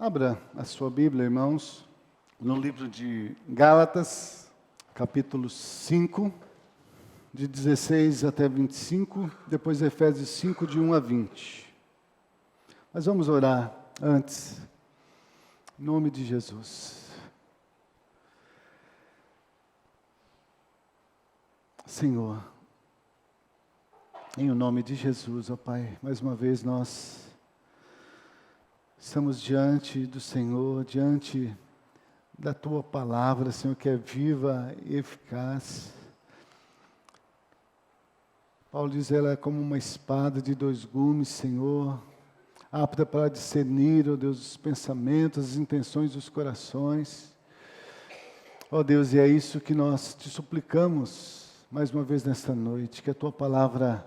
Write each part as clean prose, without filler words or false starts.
Abra a sua Bíblia, irmãos, no livro de Gálatas, capítulo 5, de 16 até 25, depois Efésios 5, de 1 a 20. Mas vamos orar antes, em nome de Jesus. Senhor, em o nome de Jesus, ó Pai, mais uma vez nós estamos diante do Senhor, diante da Tua palavra, Senhor, que é viva e eficaz. Paulo diz, ela é como uma espada de dois gumes, Senhor, apta para discernir, ó Deus, os pensamentos, as intenções dos corações. Ó Deus, e é isso que nós te suplicamos, mais uma vez nesta noite, que a Tua palavra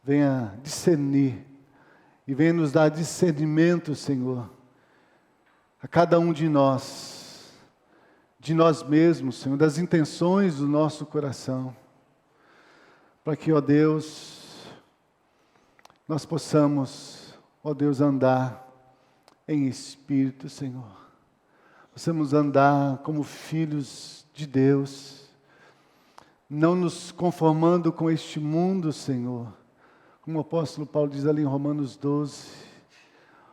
venha discernir, e venha nos dar discernimento, Senhor, a cada um de nós mesmos, Senhor, das intenções do nosso coração, para que, ó Deus, nós possamos, ó Deus, andar em espírito, Senhor. Possamos andar como filhos de Deus, não nos conformando com este mundo, Senhor. Como o apóstolo Paulo diz ali em Romanos 12,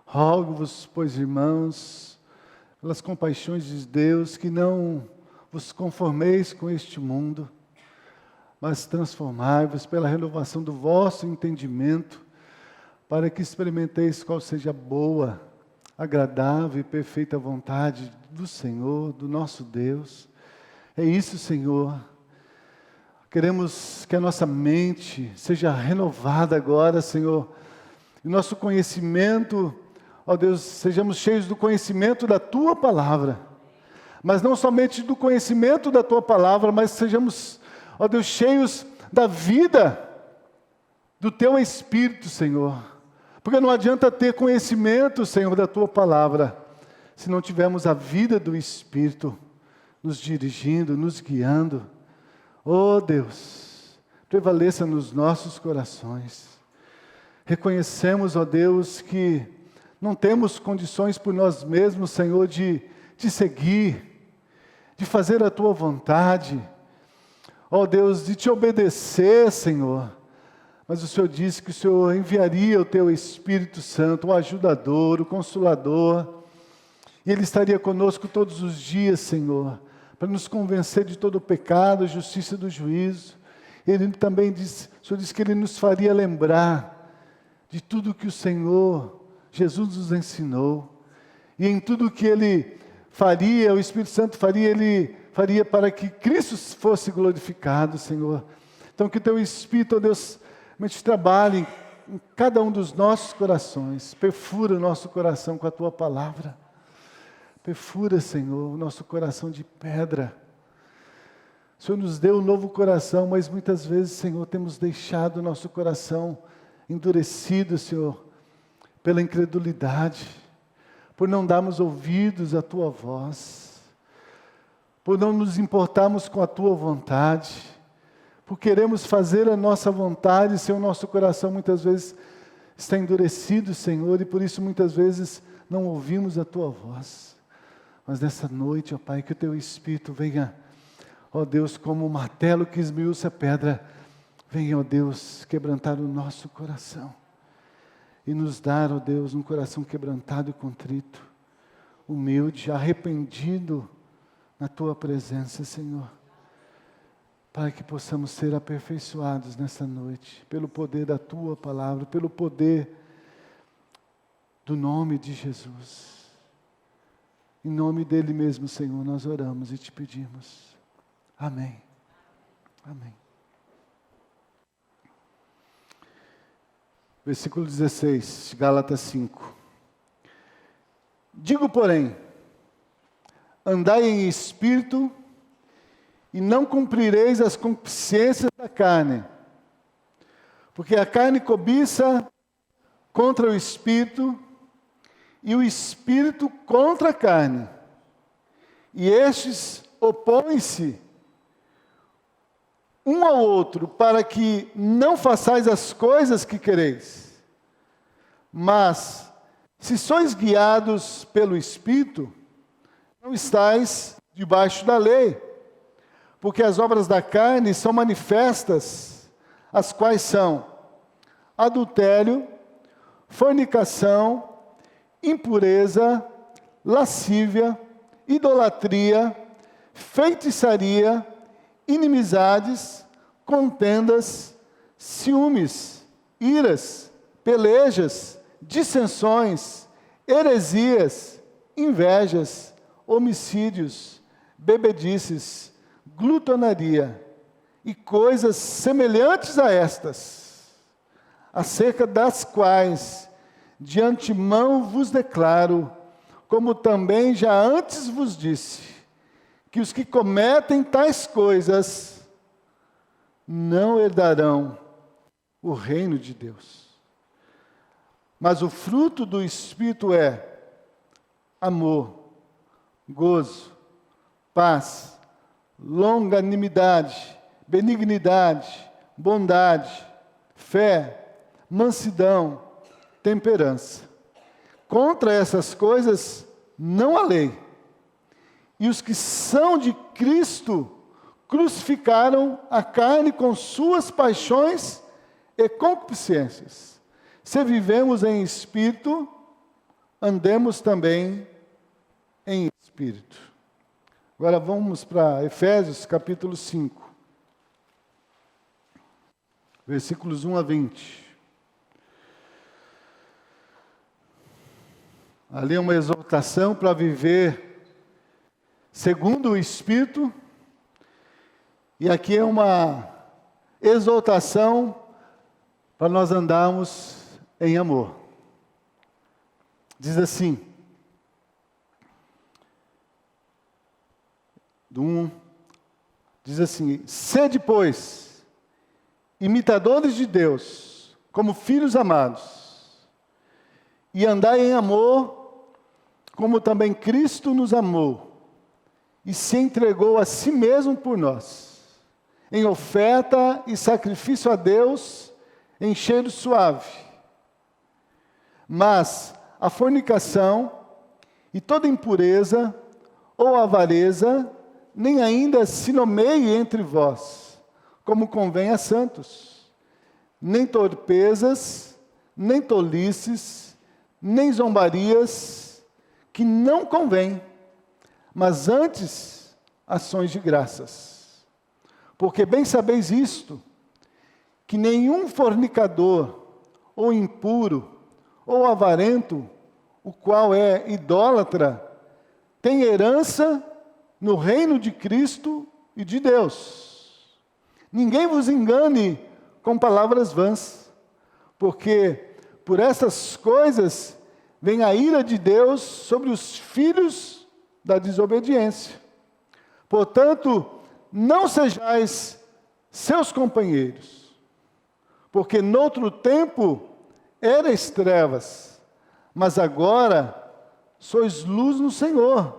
rogo-vos, pois, irmãos, pelas compaixões de Deus, que não vos conformeis com este mundo, mas transformai-vos pela renovação do vosso entendimento, para que experimenteis qual seja a boa, agradável e perfeita vontade do Senhor, do nosso Deus. É isso, Senhor. Queremos que a nossa mente seja renovada agora, Senhor. E nosso conhecimento, ó Deus, sejamos cheios do conhecimento da Tua palavra. Mas não somente do conhecimento da Tua palavra, mas sejamos, ó Deus, cheios da vida do Teu Espírito, Senhor. Porque não adianta ter conhecimento, Senhor, da Tua palavra, se não tivermos a vida do Espírito nos dirigindo, nos guiando. Oh Deus, prevaleça nos nossos corações. Reconhecemos, ó Deus, que não temos condições por nós mesmos, Senhor, de te seguir, de fazer a Tua vontade, ó Deus, de te obedecer, Senhor. Mas o Senhor disse que o Senhor enviaria o Teu Espírito Santo, o ajudador, o consolador, e Ele estaria conosco todos os dias, Senhor, para nos convencer de todo o pecado, a justiça do juízo. Ele também disse, o Senhor disse que Ele nos faria lembrar de tudo que o Senhor, Jesus nos ensinou. E em tudo que Ele faria, o Espírito Santo faria, Ele faria para que Cristo fosse glorificado, Senhor. Então que o Teu Espírito, ó Deus, trabalhe em cada um dos nossos corações, perfura o nosso coração com a Tua palavra. Perfura, Senhor, o nosso coração de pedra. O Senhor nos deu um novo coração, mas muitas vezes, Senhor, temos deixado o nosso coração endurecido, Senhor, pela incredulidade, por não darmos ouvidos à Tua voz, por não nos importarmos com a Tua vontade, por queremos fazer a nossa vontade, Senhor, o nosso coração muitas vezes está endurecido, Senhor, e por isso muitas vezes não ouvimos a Tua voz. Mas nessa noite, ó Pai, que o Teu Espírito venha, ó Deus, como o martelo que esmiuça a pedra, venha, ó Deus, quebrantar o nosso coração e nos dar, ó Deus, um coração quebrantado e contrito, humilde, arrependido na Tua presença, Senhor, para que possamos ser aperfeiçoados nessa noite, pelo poder da Tua palavra, pelo poder do nome de Jesus. Em nome dEle mesmo, Senhor, nós oramos e te pedimos. Amém. Amém. Versículo 16, Gálatas 5. Digo, porém, andai em espírito e não cumprireis as concupiscências da carne, porque a carne cobiça contra o espírito, e o espírito contra a carne, e estes opõem-se um ao outro, para que não façais as coisas que quereis. Mas Se sois guiados pelo Espírito, não estáis debaixo da lei, porque as obras da carne são manifestas, as quais são adultério, fornicação, impureza, lascívia, idolatria, feitiçaria, inimizades, contendas, ciúmes, iras, pelejas, dissensões, heresias, invejas, homicídios, bebedices, glutonaria e coisas semelhantes a estas, acerca das quais de antemão vos declaro, como também já antes vos disse, que os que cometem tais coisas não herdarão o reino de Deus. Mas o fruto do Espírito é amor, gozo, paz, longanimidade, benignidade, bondade, fé, mansidão, temperança. Contra essas coisas não há lei. E os que são de Cristo crucificaram a carne com suas paixões e concupiscências. Se vivemos em espírito, andemos também em espírito. Agora vamos para Efésios capítulo 5, versículos 1 a 20. Ali é uma exortação para viver segundo o Espírito, e aqui é uma exortação para nós andarmos em amor. Diz assim, diz assim: sede, pois, imitadores de Deus, como filhos amados, e andai em amor, como também Cristo nos amou, e se entregou a si mesmo por nós, em oferta e sacrifício a Deus, em cheiro suave. Mas a fornicação e toda impureza ou avareza, nem ainda se nomeie entre vós, como convém a santos, nem torpezas, nem tolices, nem zombarias, que não convém, mas antes ações de graças. Porque bem sabeis isto, que nenhum fornicador, ou impuro, ou avarento, o qual é idólatra, tem herança no reino de Cristo e de Deus. Ninguém vos engane com palavras vãs, porque por essas coisas vem a ira de Deus sobre os filhos da desobediência. Portanto, não sejais seus companheiros, porque noutro tempo erais trevas, mas agora sois luz no Senhor.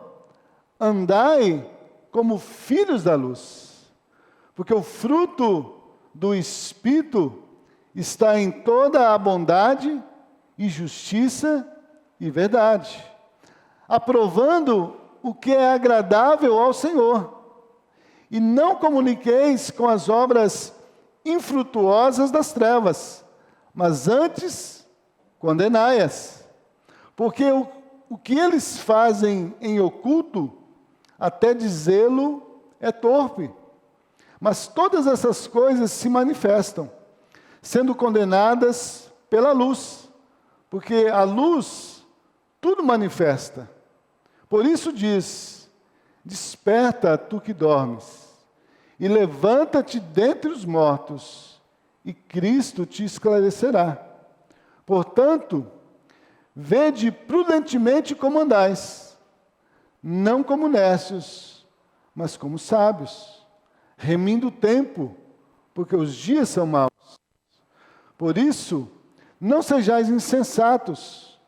Andai como filhos da luz, porque o fruto do Espírito está em toda a bondade e justiça e verdade, aprovando o que é agradável ao Senhor. E não comuniqueis com as obras infrutuosas das trevas, mas antes condenai-as. Porque o que eles fazem em oculto, até dizê-lo, é torpe. Mas todas essas coisas se manifestam, sendo condenadas pela luz, porque a luz tudo manifesta. Por isso diz: desperta, tu que dormes, e levanta-te dentre os mortos, e Cristo te esclarecerá. Portanto, vede prudentemente como andais, não como necios, mas como sábios, remindo o tempo, porque os dias são maus. Por isso, não sejais insensatos,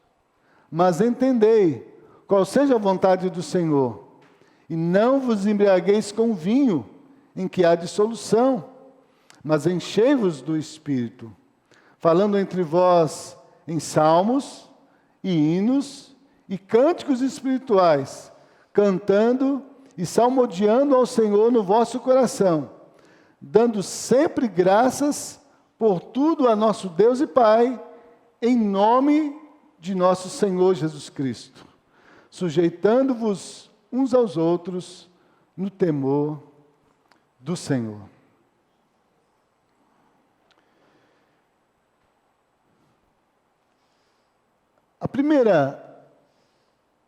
mas entendei qual seja a vontade do Senhor, e não vos embriagueis com vinho, em que há dissolução, mas enchei-vos do Espírito, falando entre vós em salmos, e hinos e cânticos espirituais, cantando e salmodiando ao Senhor no vosso coração, dando sempre graças por tudo a nosso Deus e Pai, em nome de nosso Senhor Jesus Cristo, sujeitando-vos uns aos outros no temor do Senhor. A primeira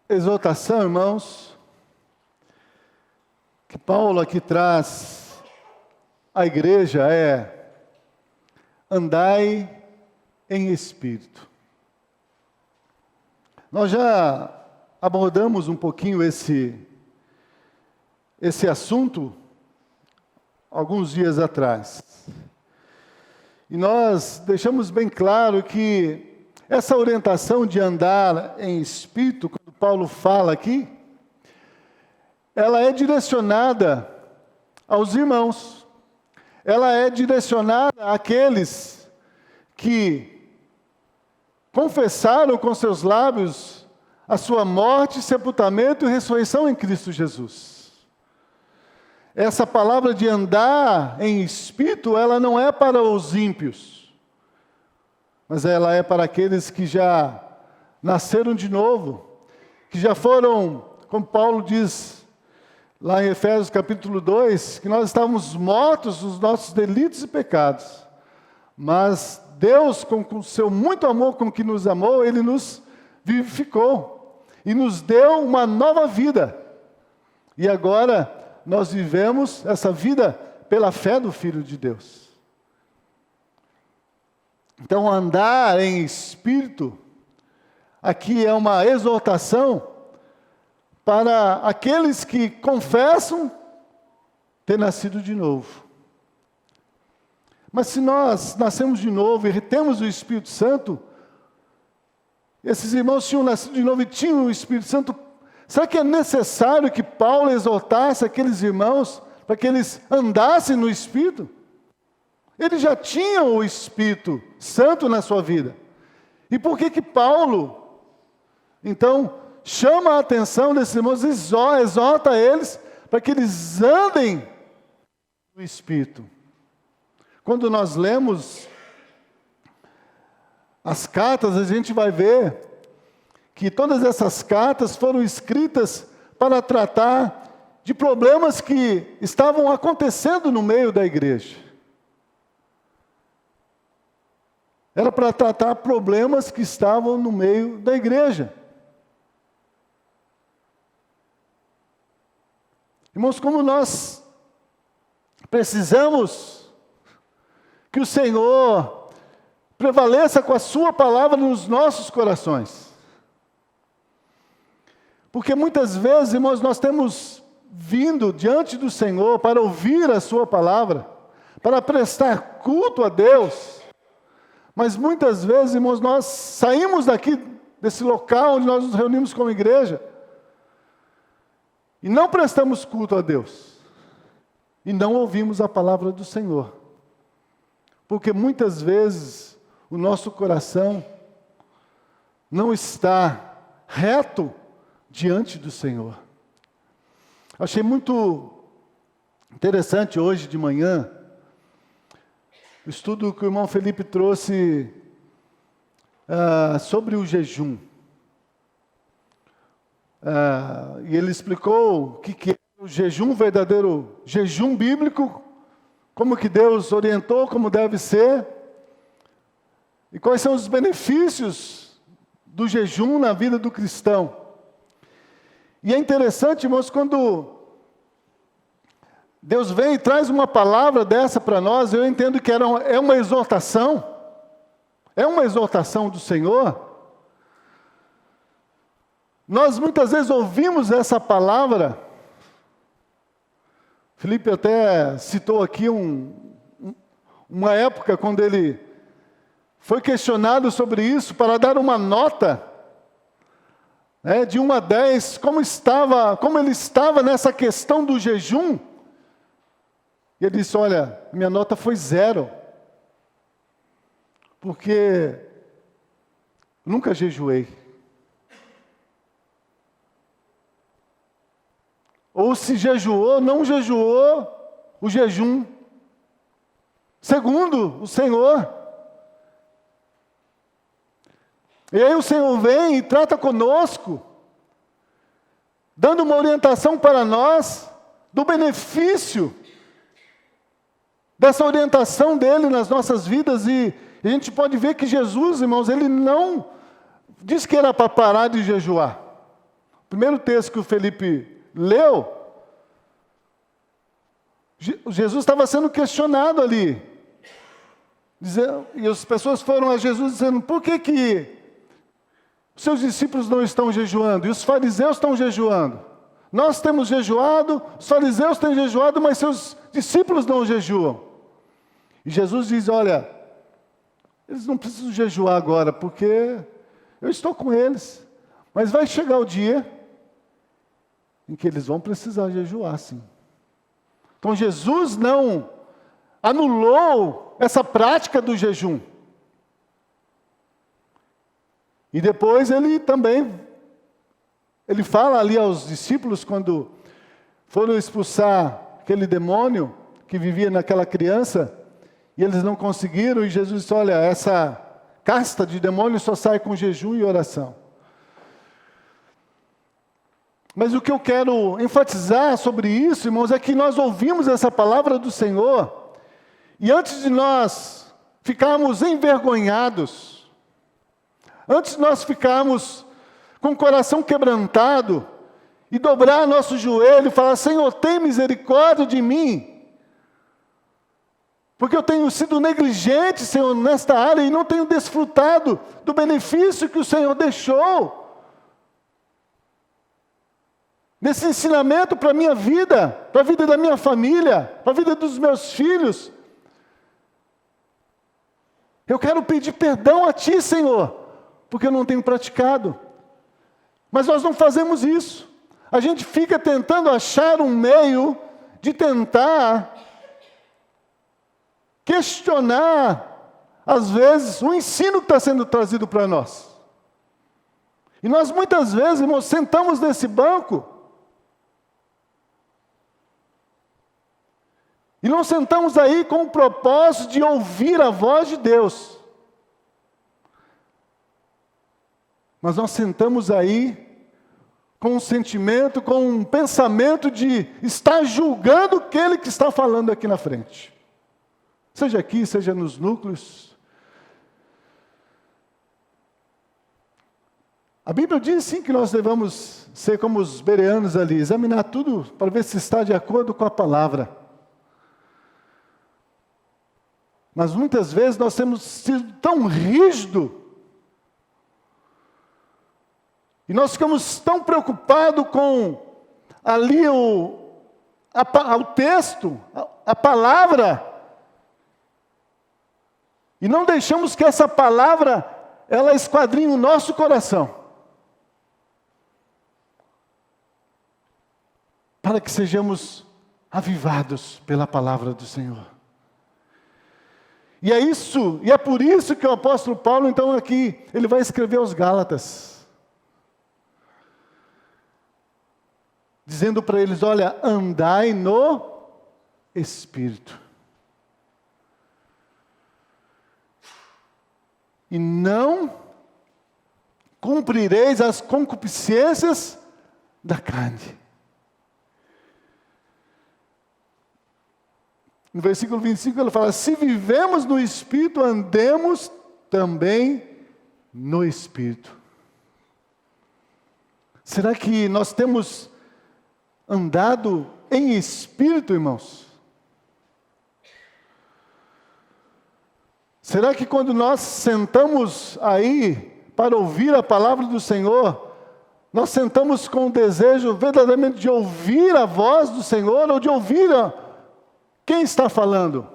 exortação, irmãos, que Paulo aqui traz à igreja é: andai em espírito. Nós já abordamos um pouquinho esse assunto alguns dias atrás. E nós deixamos bem claro que essa orientação de andar em espírito, quando Paulo fala aqui, ela é direcionada aos irmãos. Ela é direcionada àqueles que confessaram com seus lábios a sua morte, sepultamento e ressurreição em Cristo Jesus. Essa palavra de andar em espírito, ela não é para os ímpios, mas ela é para aqueles que já nasceram de novo, que já foram, como Paulo diz lá em Efésios capítulo 2, que nós estávamos mortos nos nossos delitos e pecados, mas Deus, com o seu muito amor com que nos amou, Ele nos vivificou e nos deu uma nova vida. E agora nós vivemos essa vida pela fé do Filho de Deus. Então, andar em espírito, aqui é uma exortação para aqueles que confessam ter nascido de novo. Mas se nós nascemos de novo e temos o Espírito Santo, esses irmãos tinham nascido de novo e tinham o Espírito Santo, será que é necessário que Paulo exortasse aqueles irmãos para que eles andassem no Espírito? Eles já tinham o Espírito Santo na sua vida. E por que Paulo, então, chama a atenção desses irmãos, exorta eles para que eles andem no Espírito? Quando nós lemos as cartas, a gente vai ver que todas essas cartas foram escritas para tratar de problemas que estavam acontecendo no meio da igreja. Era para tratar problemas que estavam no meio da igreja. Irmãos, como nós precisamos que o Senhor prevaleça com a sua palavra nos nossos corações. Porque muitas vezes, irmãos, nós temos vindo diante do Senhor para ouvir a sua palavra, para prestar culto a Deus. Mas muitas vezes, irmãos, nós saímos daqui, desse local onde nós nos reunimos como igreja, e não prestamos culto a Deus, e não ouvimos a palavra do Senhor. Porque muitas vezes o nosso coração não está reto diante do Senhor. Achei muito interessante hoje de manhã o estudo que o irmão Felipe trouxe sobre o jejum. E ele explicou o que é o jejum, o verdadeiro jejum bíblico, como que Deus orientou, como deve ser, e quais são os benefícios do jejum na vida do cristão. E é interessante, irmãos, quando Deus vem e traz uma palavra dessa para nós, eu entendo que é uma exortação do Senhor. Nós muitas vezes ouvimos essa palavra. Felipe até citou aqui uma época quando ele foi questionado sobre isso para dar uma nota, de 1 a 10, como ele estava nessa questão do jejum. E ele disse: olha, minha nota foi 0, porque nunca jejuei. ou se jejuou, não jejuou o jejum segundo o Senhor. E aí o Senhor vem e trata conosco, dando uma orientação para nós do benefício dessa orientação dele nas nossas vidas. E a gente pode ver que Jesus, irmãos, ele não disse que era para parar de jejuar. O primeiro texto que o Felipe leu, Jesus estava sendo questionado ali. E as pessoas foram a Jesus dizendo: por que os seus discípulos não estão jejuando? E os fariseus estão jejuando. Nós temos jejuado, os fariseus têm jejuado, mas seus discípulos não jejuam. E Jesus diz: olha, eles não precisam jejuar agora, porque eu estou com eles. Mas vai chegar o dia em que eles vão precisar jejuar, sim. Então Jesus não anulou essa prática do jejum. E depois ele fala ali aos discípulos, quando foram expulsar aquele demônio que vivia naquela criança, e eles não conseguiram, e Jesus disse: olha, essa casta de demônios só sai com jejum e oração. Mas o que eu quero enfatizar sobre isso, irmãos, é que nós ouvimos essa palavra do Senhor, e antes de nós ficarmos envergonhados, antes de nós ficarmos com o coração quebrantado, e dobrar nosso joelho e falar: Senhor, tem misericórdia de mim, porque eu tenho sido negligente, Senhor, nesta área, e não tenho desfrutado do benefício que o Senhor deixou, nesse ensinamento para a minha vida, para a vida da minha família, para a vida dos meus filhos. Eu quero pedir perdão a Ti, Senhor, porque eu não tenho praticado. Mas nós não fazemos isso. A gente fica tentando achar um meio de tentar questionar, às vezes, o ensino que está sendo trazido para nós. E nós muitas vezes, irmãos, sentamos nesse banco e não sentamos aí com o propósito de ouvir a voz de Deus. Mas nós sentamos aí com um sentimento, com um pensamento de estar julgando aquele que está falando aqui na frente. Seja aqui, seja nos núcleos. A Bíblia diz sim que nós devemos ser como os bereanos ali, examinar tudo para ver se está de acordo com a palavra. Mas muitas vezes nós temos sido tão rígidos, e nós ficamos tão preocupados com ali o texto, a palavra, e não deixamos que essa palavra, ela esquadrinhe o nosso coração, para que sejamos avivados pela palavra do Senhor. E é por isso que o apóstolo Paulo, então, aqui, ele vai escrever aos Gálatas, dizendo para eles: olha, andai no Espírito, e não cumprireis as concupiscências da carne. No versículo 25 ele fala: se vivemos no Espírito, andemos também no Espírito. Será que nós temos andado em Espírito, irmãos? Será que quando nós sentamos aí para ouvir a palavra do Senhor, nós sentamos com o desejo verdadeiramente de ouvir a voz do Senhor, ou de ouvir quem está falando?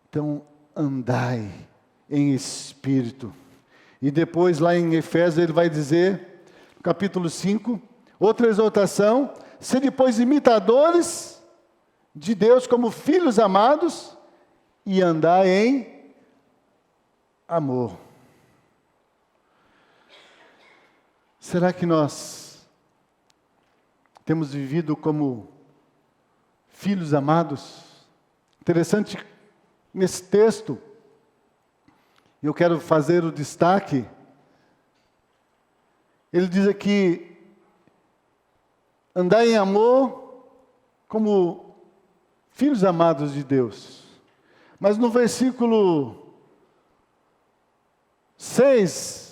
Então, andai em Espírito. E depois, lá em Efésios, ele vai dizer, capítulo 5, outra exortação: sede, pois, imitadores de Deus como filhos amados, e andai em amor. Será que nós temos vivido como filhos amados? Interessante, nesse texto, eu quero fazer o destaque. Ele diz aqui, andar em amor como filhos amados de Deus. Mas no versículo 6,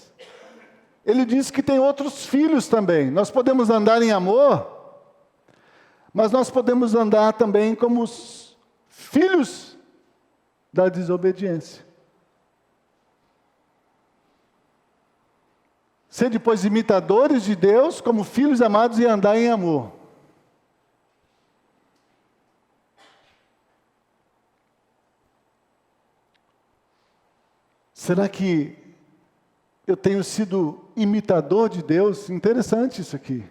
ele diz que tem outros filhos também. Nós podemos andar em amor, mas nós podemos andar também como os filhos da desobediência. Ser depois imitadores de Deus, como filhos amados, e andar em amor. Será que eu tenho sido imitador de Deus? Interessante isso aqui.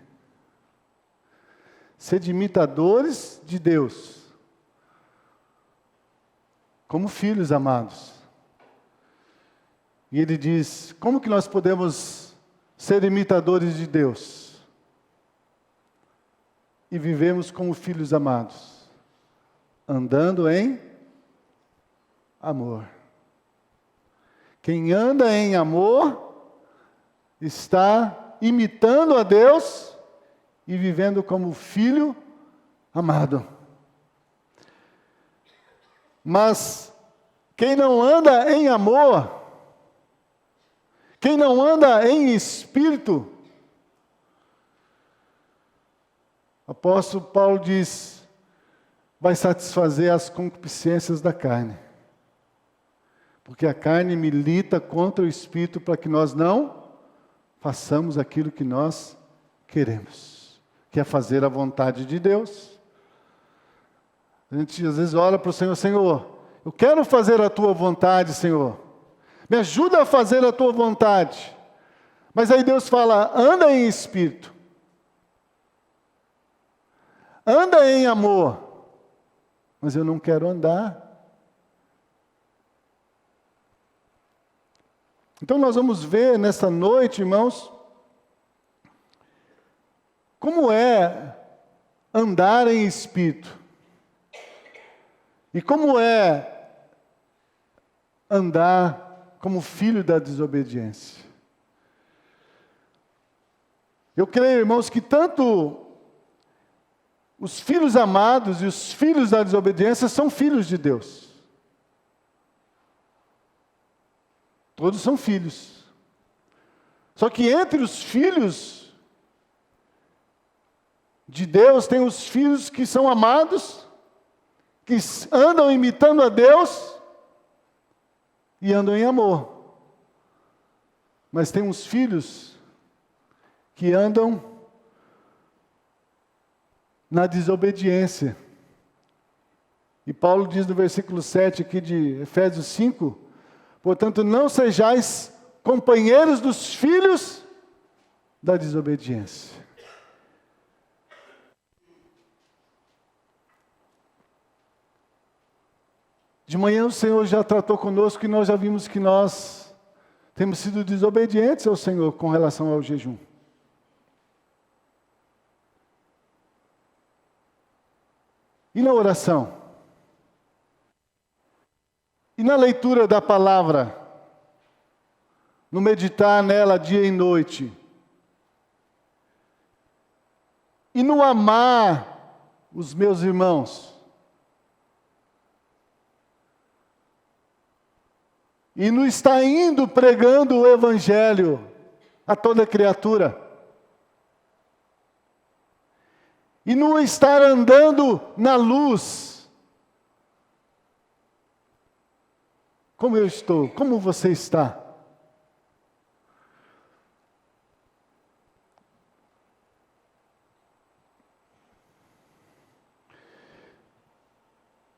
Ser de imitadores de Deus, como filhos amados. E ele diz, como que nós podemos ser imitadores de Deus e vivemos como filhos amados? Andando em amor. Quem anda em amor está imitando a Deus e vivendo como filho amado. Mas quem não anda em amor, quem não anda em espírito, o apóstolo Paulo diz, vai satisfazer as concupiscências da carne. Porque a carne milita contra o espírito para que nós não façamos aquilo que nós queremos, que é fazer a vontade de Deus. A gente às vezes ora para o Senhor, Senhor, eu quero fazer a tua vontade, Senhor. Me ajuda a fazer a tua vontade. Mas aí Deus fala, anda em espírito. Anda em amor. Mas eu não quero andar. Então nós vamos ver nessa noite, irmãos, como é andar em espírito. E como é andar como filho da desobediência. Eu creio, irmãos, que tanto os filhos amados e os filhos da desobediência são filhos de Deus. Todos são filhos. Só que entre os filhos de Deus, tem os filhos que são amados, que andam imitando a Deus e andam em amor. Mas tem uns filhos que andam na desobediência. E Paulo diz no versículo 7 aqui de Efésios 5, portanto, não sejais companheiros dos filhos da desobediência. De manhã o Senhor já tratou conosco e nós já vimos que nós temos sido desobedientes ao Senhor com relação ao jejum. E na oração? E na leitura da palavra? No meditar nela dia e noite? E no amar os meus irmãos? E no estar indo pregando o Evangelho a toda criatura? E no estar andando na luz? Como eu estou? Como você está?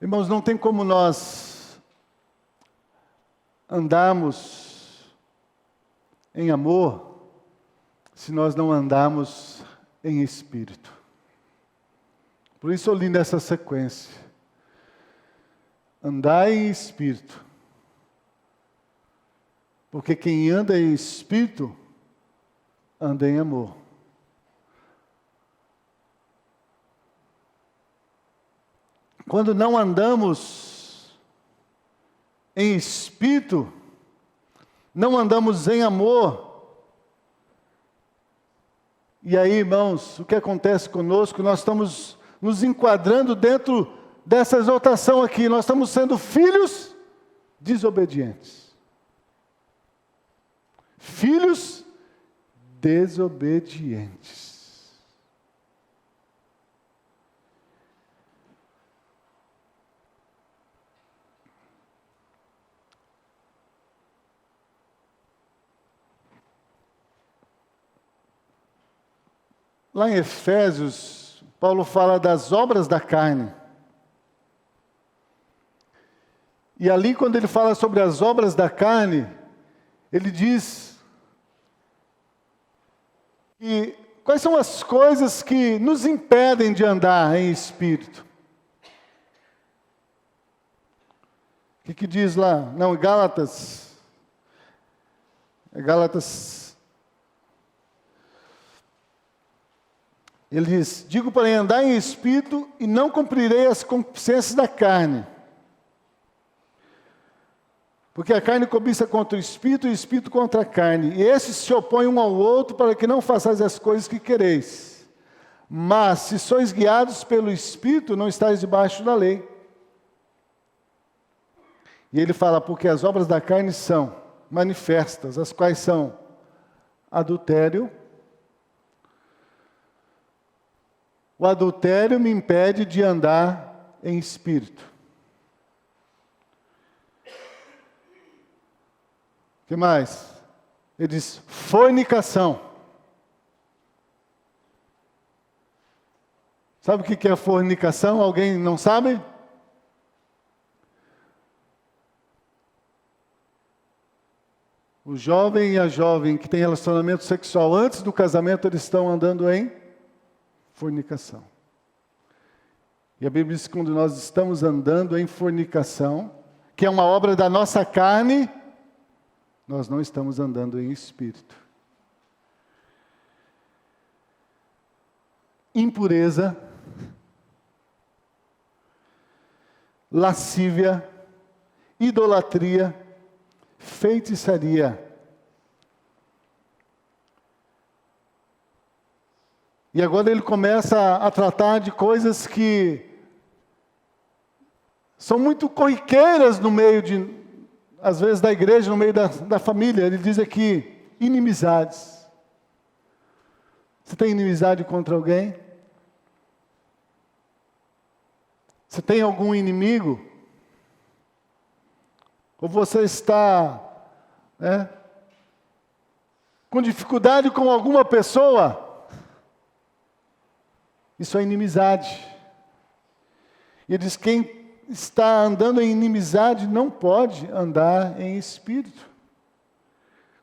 Irmãos, não tem como nós andarmos em amor se nós não andarmos em espírito. Por isso eu li nessa sequência. Andar em espírito. Porque quem anda em espírito anda em amor. Quando não andamos em espírito, não andamos em amor, e aí, irmãos, o que acontece conosco? Nós estamos nos enquadrando dentro dessa exortação aqui, nós estamos sendo filhos desobedientes. Filhos desobedientes. Lá em Efésios, Paulo fala das obras da carne. E ali, quando ele fala sobre as obras da carne, ele diz que quais são as coisas que nos impedem de andar em espírito. O que diz lá? Não, Gálatas. Gálatas. Ele diz, digo para andar em espírito e não cumprirei as concupiscências da carne. Porque a carne cobiça contra o espírito e o espírito contra a carne. E esses se opõem um ao outro para que não façais as coisas que quereis. Mas se sois guiados pelo espírito, não estáis debaixo da lei. E ele fala, porque as obras da carne são manifestas, as quais são adultério. O adultério me impede de andar em espírito. O que mais? Ele diz, fornicação. Sabe o que é fornicação? Alguém não sabe? O jovem e a jovem que tem relacionamento sexual antes do casamento, eles estão andando em fornicação. E a Bíblia diz que quando nós estamos andando em fornicação, que é uma obra da nossa carne, nós não estamos andando em espírito. Impureza, lascívia, idolatria, feitiçaria. E agora ele começa a tratar de coisas que são muito corriqueiras no meio às vezes da igreja, no meio da família. Ele diz aqui, inimizades. Você tem inimizade contra alguém? Você tem algum inimigo? Ou você está com dificuldade com alguma pessoa? Isso é inimizade. E ele diz, quem está andando em inimizade não pode andar em espírito.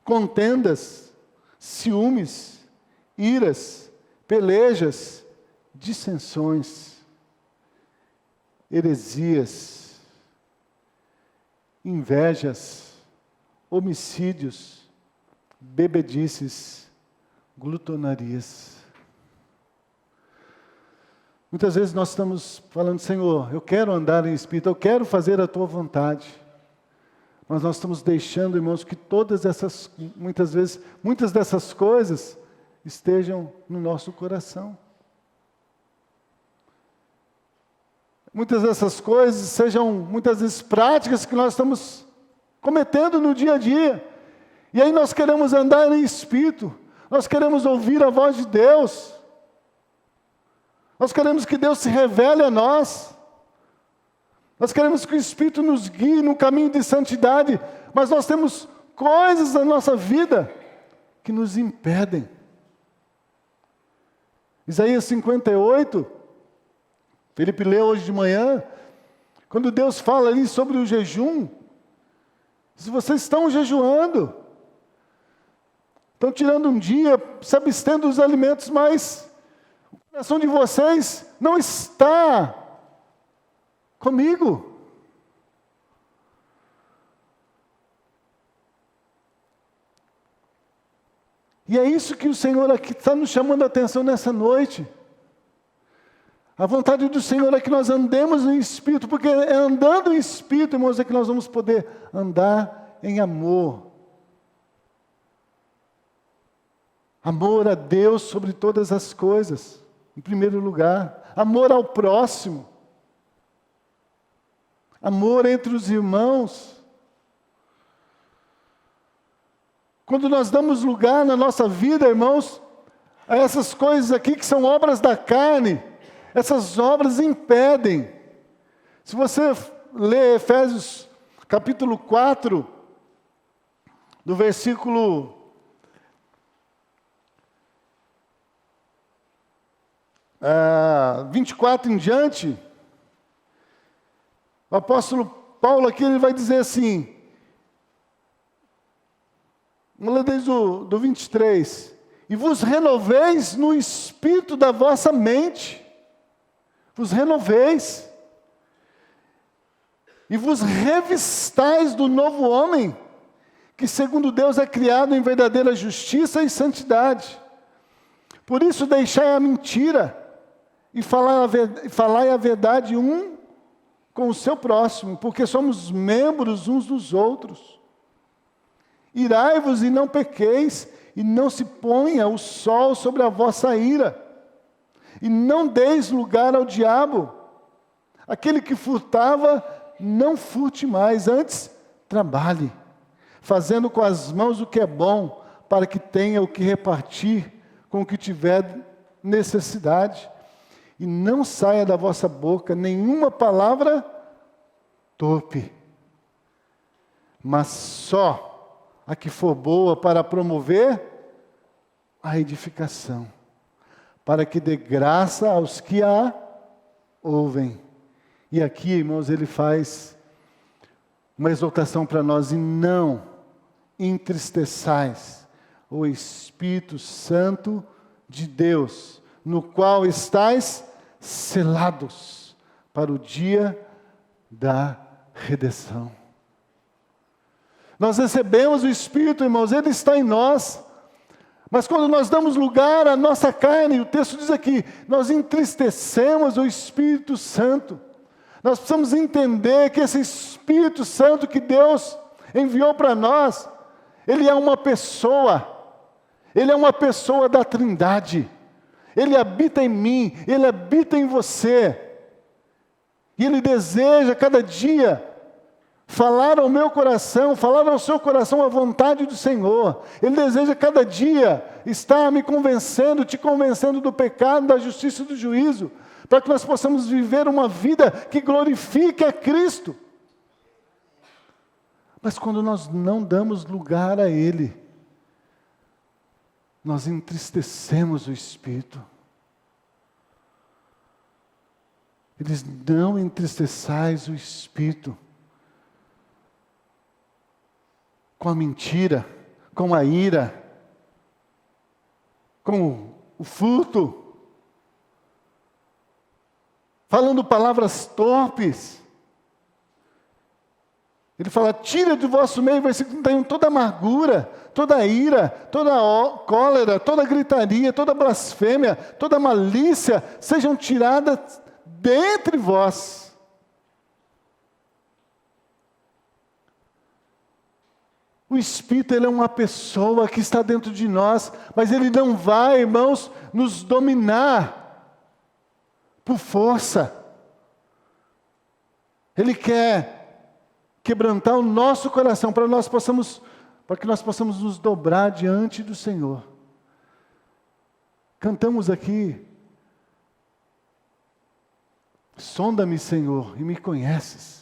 Contendas, ciúmes, iras, pelejas, dissensões, heresias, invejas, homicídios, bebedices, glutonarias. Muitas vezes nós estamos falando, Senhor, eu quero andar em espírito, eu quero fazer a tua vontade. Mas nós estamos deixando, irmãos, que muitas dessas coisas estejam no nosso coração. Muitas dessas coisas sejam, muitas vezes, práticas que nós estamos cometendo no dia a dia. E aí nós queremos andar em espírito, nós queremos ouvir a voz de Deus. Nós queremos que Deus se revele a nós. Nós queremos que o Espírito nos guie no caminho de santidade. Mas nós temos coisas na nossa vida que nos impedem. Isaías 58, Felipe leu hoje de manhã, quando Deus fala ali sobre o jejum, se vocês estão jejuando, estão tirando um dia, se abstendo dos alimentos, mas o coração de vocês não está comigo. E é isso que o Senhor aqui está nos chamando a atenção nessa noite. A vontade do Senhor é que nós andemos em Espírito, porque é andando em Espírito, irmãos, é que nós vamos poder andar em amor. Amor a Deus sobre todas as coisas, em primeiro lugar. Amor ao próximo. Amor entre os irmãos. Quando nós damos lugar na nossa vida, irmãos, a essas coisas aqui que são obras da carne, essas obras impedem. Se você ler Efésios capítulo 4, do versículo 24 em diante, o apóstolo Paulo aqui ele vai dizer assim, vamos ler desde do 23, e vos renoveis no espírito da vossa mente, vos renoveis, e vos revistais do novo homem, que segundo Deus é criado em verdadeira justiça e santidade. Por isso deixai a mentira, e falai a verdade um com o seu próximo, porque somos membros uns dos outros. Irai-vos e não pequeis, e não se ponha o sol sobre a vossa ira, e não deis lugar ao diabo. Aquele que furtava, não furte mais, antes trabalhe, fazendo com as mãos o que é bom, para que tenha o que repartir com o que tiver necessidade. E não saia da vossa boca nenhuma palavra torpe, mas só a que for boa para promover a edificação, para que dê graça aos que a ouvem. E aqui, irmãos, ele faz uma exortação para nós, e não entristeçais o Espírito Santo de Deus, no qual estais selados para o dia da redenção. Nós recebemos o Espírito, irmãos, ele está em nós, mas quando nós damos lugar à nossa carne, o texto diz aqui, nós entristecemos o Espírito Santo. Nós precisamos entender que esse Espírito Santo que Deus enviou para nós, ele é uma pessoa da Trindade. Ele habita em mim, ele habita em você. E ele deseja cada dia falar ao meu coração, falar ao seu coração a vontade do Senhor. Ele deseja cada dia estar me convencendo, te convencendo do pecado, da justiça e do juízo, para que nós possamos viver uma vida que glorifique a Cristo. Mas quando nós não damos lugar a Ele, nós entristecemos o Espírito. Eles não entristeçais o Espírito com a mentira, com a ira, com o furto, falando palavras torpes. Ele fala, tira de vosso meio, versículo 31, toda amargura, toda ira, toda cólera, toda gritaria, toda blasfêmia, toda malícia, sejam tiradas dentre vós. O Espírito, ele é uma pessoa que está dentro de nós, mas ele não vai, irmãos, nos dominar por força. Ele quer quebrantar o nosso coração para que nós possamos nos dobrar diante do Senhor. Cantamos aqui, sonda-me, Senhor, e me conheces.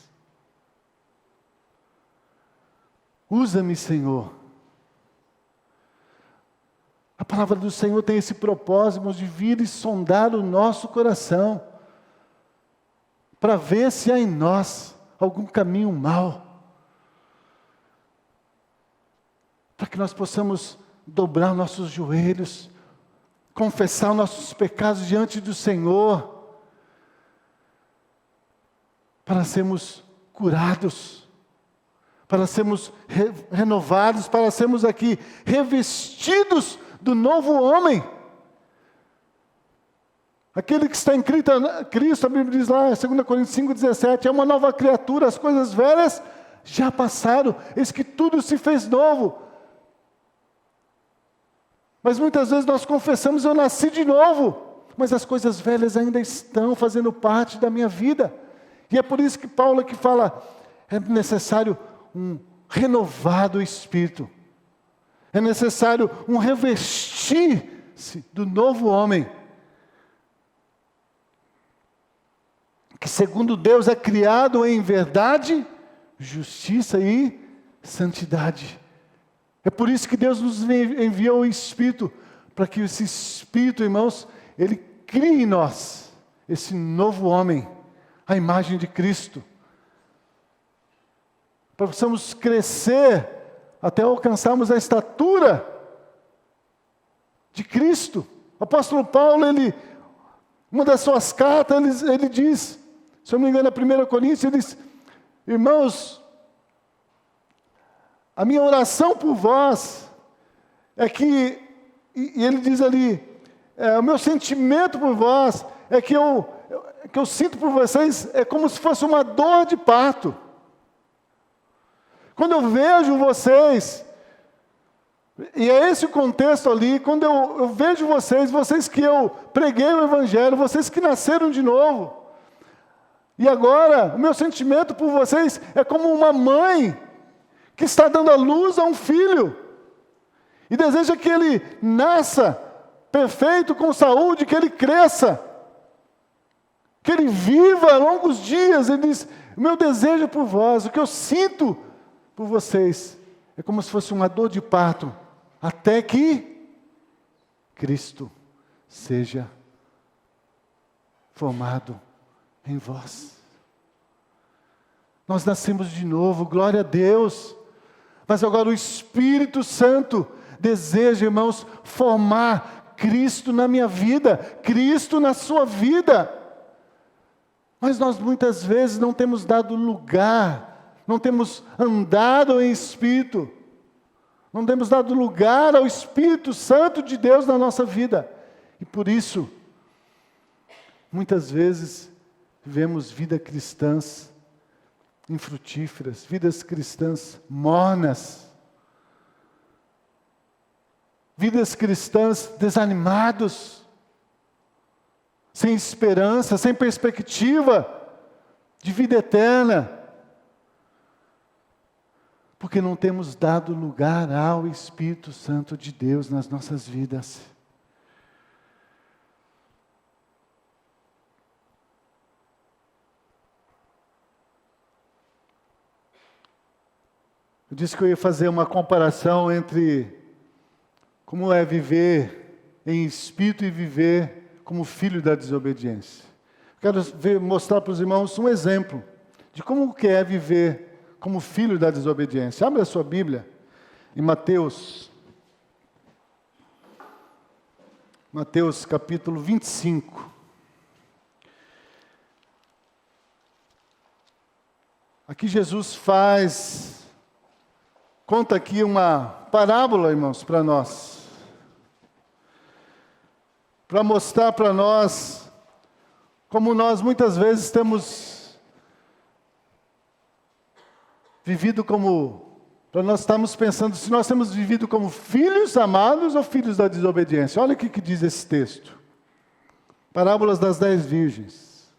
Usa-me, Senhor. A palavra do Senhor tem esse propósito de vir e sondar o nosso coração, para ver se há em nós algum caminho mau, para que nós possamos dobrar nossos joelhos, confessar nossos pecados diante do Senhor, para sermos curados, para sermos renovados, para sermos aqui revestidos do novo homem. Aquele que está em Cristo, a Bíblia diz lá, 2 Coríntios 5,17, é uma nova criatura, as coisas velhas já passaram, eis que tudo se fez novo. Mas muitas vezes nós confessamos, eu nasci de novo, mas as coisas velhas ainda estão fazendo parte da minha vida. E é por isso que Paulo aqui fala, é necessário um renovado espírito. É necessário um revestir-se do novo homem. Que segundo Deus é criado em verdade, justiça e santidade. É por isso que Deus nos enviou o Espírito, para que esse Espírito, irmãos, ele crie em nós esse novo homem, a imagem de Cristo. Para que possamos crescer até alcançarmos a estatura de Cristo. O apóstolo Paulo, uma das suas cartas, ele diz, se eu não me engano, na 1 Coríntios, ele diz, irmãos, a minha oração por vós é que, e ele diz ali, o meu sentimento por vós é que eu sinto por vocês, é como se fosse uma dor de parto. Quando eu vejo vocês, e é esse o contexto ali, quando eu vejo vocês que eu preguei o Evangelho, vocês que nasceram de novo, e agora o meu sentimento por vocês é como uma mãe que está dando à luz a um filho, e deseja que ele nasça perfeito, com saúde, que ele cresça, que ele viva longos dias. Ele diz, o meu desejo por vós, o que eu sinto por vocês, é como se fosse uma dor de parto, até que Cristo seja formado em vós. Nós nascemos de novo, glória a Deus. Mas agora o Espírito Santo deseja, irmãos, formar Cristo na minha vida, Cristo na sua vida. Mas nós muitas vezes não temos dado lugar, não temos andado em Espírito, não temos dado lugar ao Espírito Santo de Deus na nossa vida. E por isso, muitas vezes, vivemos vidas cristãs infrutíferas, vidas cristãs mornas, vidas cristãs desanimados, sem esperança, sem perspectiva de vida eterna, porque não temos dado lugar ao Espírito Santo de Deus nas nossas vidas. Eu disse que eu ia fazer uma comparação entre como é viver em espírito e viver como filho da desobediência. Quero mostrar para os irmãos um exemplo de como que é viver como filho da desobediência. Abre a sua Bíblia em Mateus capítulo 25. Aqui Jesus conta aqui uma parábola, irmãos, para nós. Para mostrar para nós como nós muitas vezes temos vivido para nós estarmos pensando se nós temos vivido como filhos amados ou filhos da desobediência. Olha o que diz esse texto. Parábolas das 10 virgens.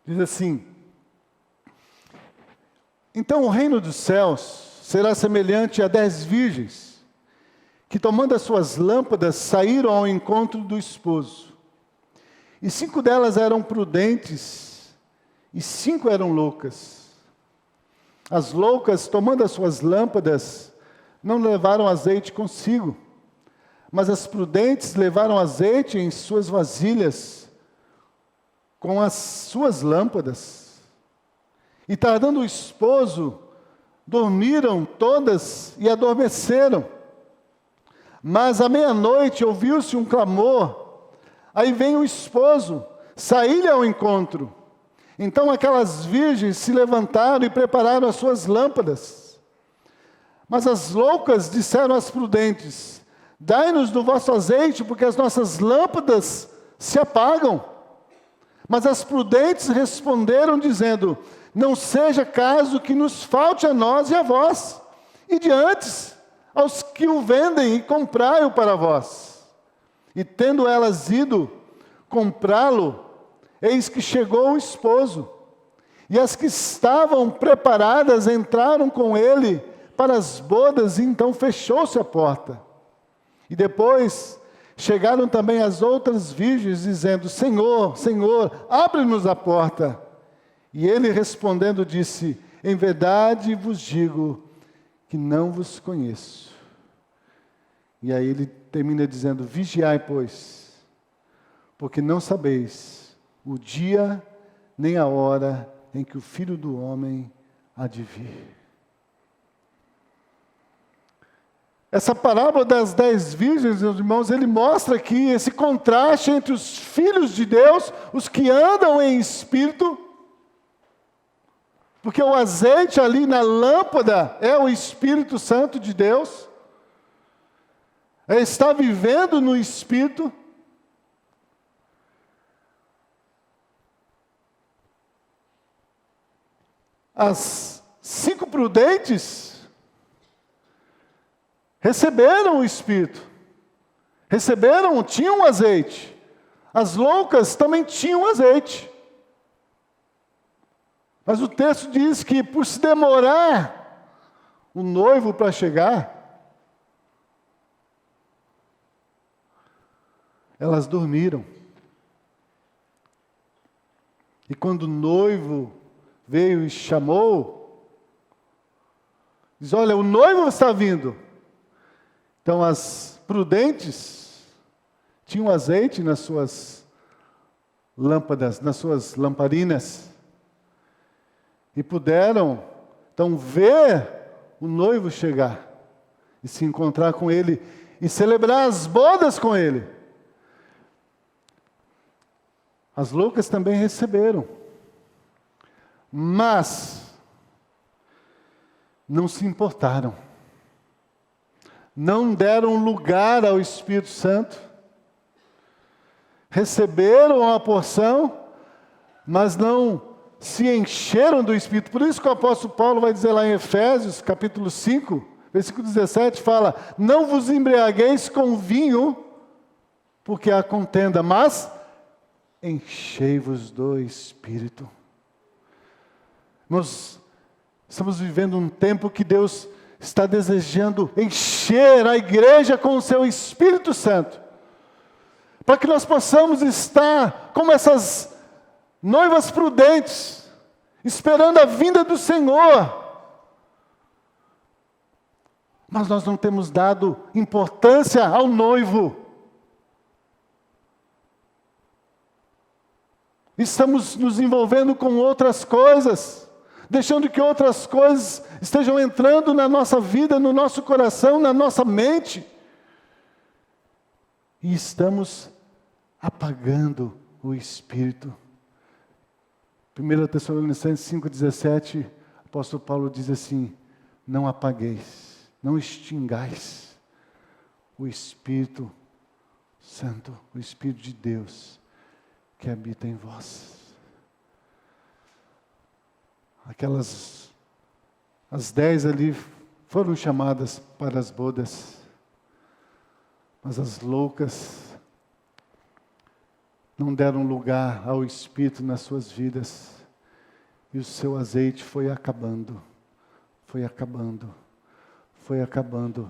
Diz assim: então o reino dos céus será semelhante a 10 virgens, que tomando as suas lâmpadas, saíram ao encontro do esposo. E 5 delas eram prudentes, e 5 eram loucas. As loucas, tomando as suas lâmpadas, não levaram azeite consigo, mas as prudentes levaram azeite em suas vasilhas, com as suas lâmpadas. E tardando o esposo, dormiram todas e adormeceram. Mas à meia-noite ouviu-se um clamor, aí vem o esposo, saí-lhe ao encontro. Então aquelas virgens se levantaram e prepararam as suas lâmpadas. Mas as loucas disseram às prudentes: dai-nos do vosso azeite, porque as nossas lâmpadas se apagam. Mas as prudentes responderam, dizendo: não seja caso que nos falte a nós e a vós, e de antes aos que o vendem, e comprai-o para vós. E tendo elas ido comprá-lo, eis que chegou o esposo. E as que estavam preparadas entraram com ele para as bodas, e então fechou-se a porta. E depois chegaram também as outras virgens, dizendo: Senhor, Senhor, abre-nos a porta. E ele respondendo disse: em verdade vos digo que não vos conheço. E aí ele termina dizendo: vigiai, pois, porque não sabeis o dia nem a hora em que o Filho do Homem há de vir. Essa parábola das 10 virgens, meus irmãos, ele mostra aqui esse contraste entre os filhos de Deus, os que andam em espírito, porque o azeite ali na lâmpada é o Espírito Santo de Deus, está vivendo no Espírito. As 5 prudentes receberam o Espírito, tinham azeite. As loucas também tinham azeite. Mas o texto diz que por se demorar o noivo para chegar, elas dormiram. E quando o noivo veio e chamou, diz: olha, o noivo está vindo. Então as prudentes tinham azeite nas suas lâmpadas, nas suas lamparinas, e puderam então ver o noivo chegar, e se encontrar com ele, e celebrar as bodas com ele. As loucas também receberam, mas não se importaram, não deram lugar ao Espírito Santo, receberam a porção, mas não se encheram do Espírito. Por isso que o apóstolo Paulo vai dizer lá em Efésios, capítulo 5, versículo 17, fala: não vos embriagueis com vinho, porque há contenda, mas enchei-vos do Espírito. Nós estamos vivendo um tempo que Deus está desejando encher a igreja com o seu Espírito Santo, para que nós possamos estar como essas noivas prudentes, esperando a vinda do Senhor. Mas nós não temos dado importância ao noivo. Estamos nos envolvendo com outras coisas, deixando que outras coisas estejam entrando na nossa vida, no nosso coração, na nossa mente. E estamos apagando o Espírito. 1 Tessalonicenses 5,17, o apóstolo Paulo diz assim: não apagueis, não extingais o Espírito Santo, o Espírito de Deus que habita em vós. As 10 ali foram chamadas para as bodas, mas as loucas não deram lugar ao Espírito nas suas vidas, e o seu azeite foi acabando, foi acabando, foi acabando,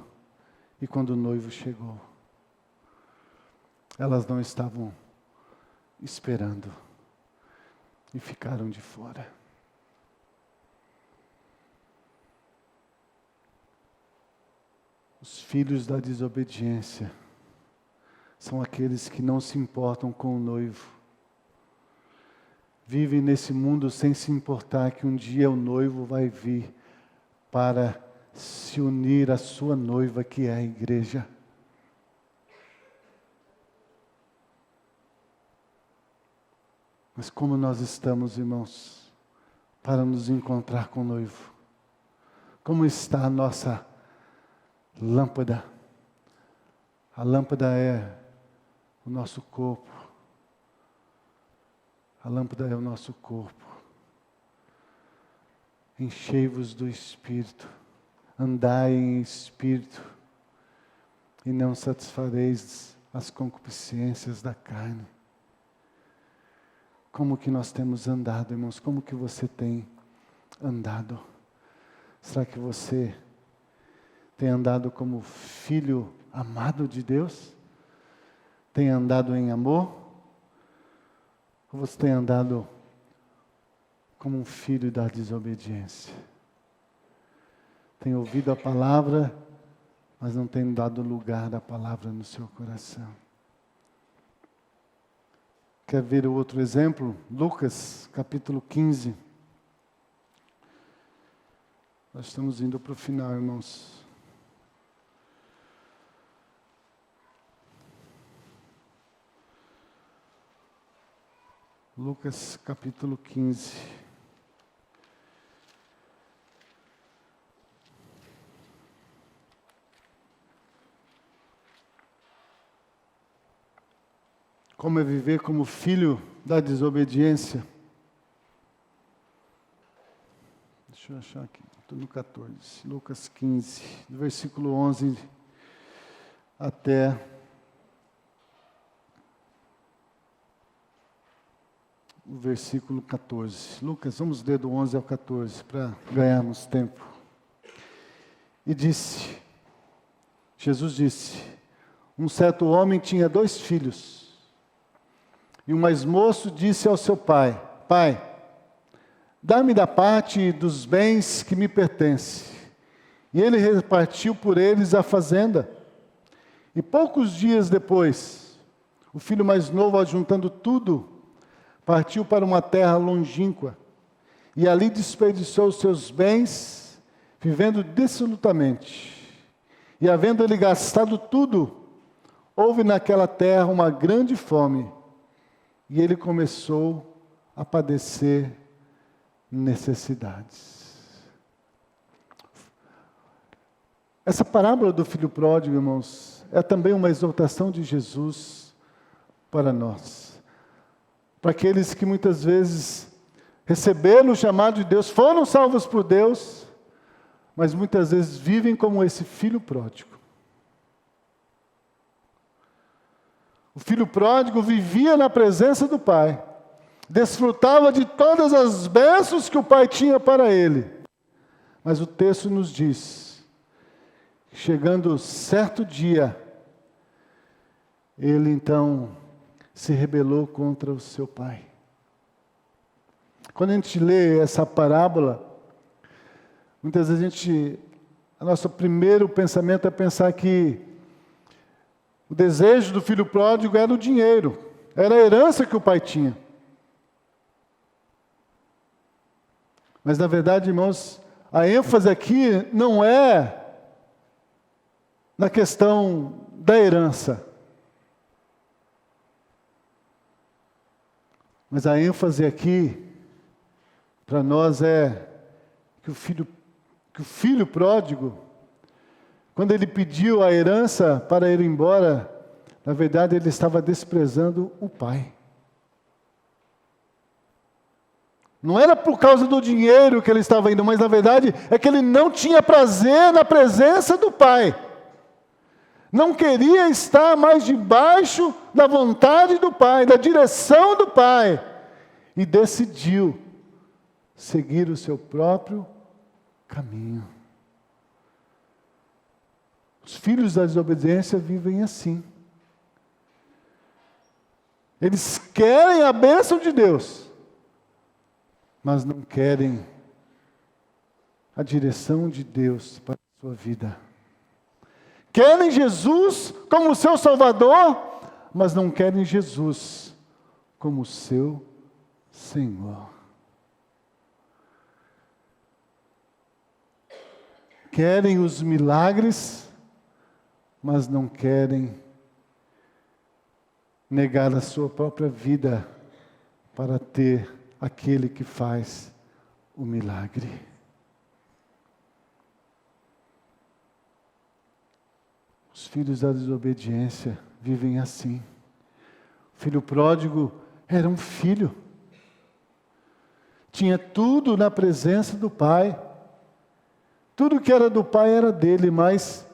e quando o noivo chegou, elas não estavam esperando, e ficaram de fora. Os filhos da desobediência são aqueles que não se importam com o noivo. Vivem nesse mundo sem se importar que um dia o noivo vai vir para se unir à sua noiva, que é a igreja. Mas como nós estamos, irmãos, para nos encontrar com o noivo? Como está a nossa lâmpada. A lâmpada é o nosso corpo. A lâmpada é o nosso corpo. Enchei-vos do Espírito. Andai em Espírito. E não satisfareis as concupiscências da carne. Como que nós temos andado, irmãos? Como que você tem andado? Será que você tem andado como filho amado de Deus? Tem andado em amor? Ou você tem andado como um filho da desobediência? Tem ouvido a palavra, mas não tem dado lugar da palavra no seu coração. Quer ver o outro exemplo? Lucas, capítulo 15. Nós estamos indo para o final, irmãos. Lucas, capítulo 15. Como é viver como filho da desobediência? Deixa eu achar aqui, estou no 14. Lucas 15, do versículo 11 até o versículo 14. Lucas, vamos ler do 11 ao 14, para ganharmos tempo. E disse, Jesus disse, um certo homem tinha 2 filhos. E o mais moço disse ao seu pai, Pai, dá-me da parte dos bens que me pertencem. E ele repartiu por eles a fazenda. E poucos dias depois, o filho mais novo, ajuntando tudo, partiu para uma terra longínqua. E ali desperdiçou os seus bens, vivendo dissolutamente. E havendo ele gastado tudo, houve naquela terra uma grande fome. E ele começou a padecer necessidades. Essa parábola do filho pródigo, irmãos, é também uma exortação de Jesus para nós. Para aqueles que muitas vezes receberam o chamado de Deus, foram salvos por Deus, mas muitas vezes vivem como esse filho pródigo. O filho pródigo vivia na presença do Pai, desfrutava de todas as bênçãos que o Pai tinha para ele. Mas o texto nos diz, chegando certo dia, ele então se rebelou contra o seu pai. Quando a gente lê essa parábola, muitas vezes o nosso primeiro pensamento é pensar que o desejo do filho pródigo era o dinheiro, era a herança que o pai tinha. Mas na verdade, irmãos, a ênfase aqui não é na questão da herança. Mas a ênfase aqui, para nós, é que o filho pródigo, quando ele pediu a herança para ir embora, na verdade ele estava desprezando o pai. Não era por causa do dinheiro que ele estava indo, mas na verdade é que ele não tinha prazer na presença do pai. Não queria estar mais debaixo da vontade do pai, da direção do pai. E decidiu seguir o seu próprio caminho. Os filhos da desobediência vivem assim. Eles querem a bênção de Deus, mas não querem a direção de Deus para a sua vida. Querem Jesus como seu Salvador, mas não querem Jesus como seu Senhor. Querem os milagres, mas não querem negar a sua própria vida para ter aquele que faz o milagre. filhos da desobediência vivem assim. O filho pródigo era um filho. Tinha tudo na presença do pai. Tudo que era do pai era dele, mas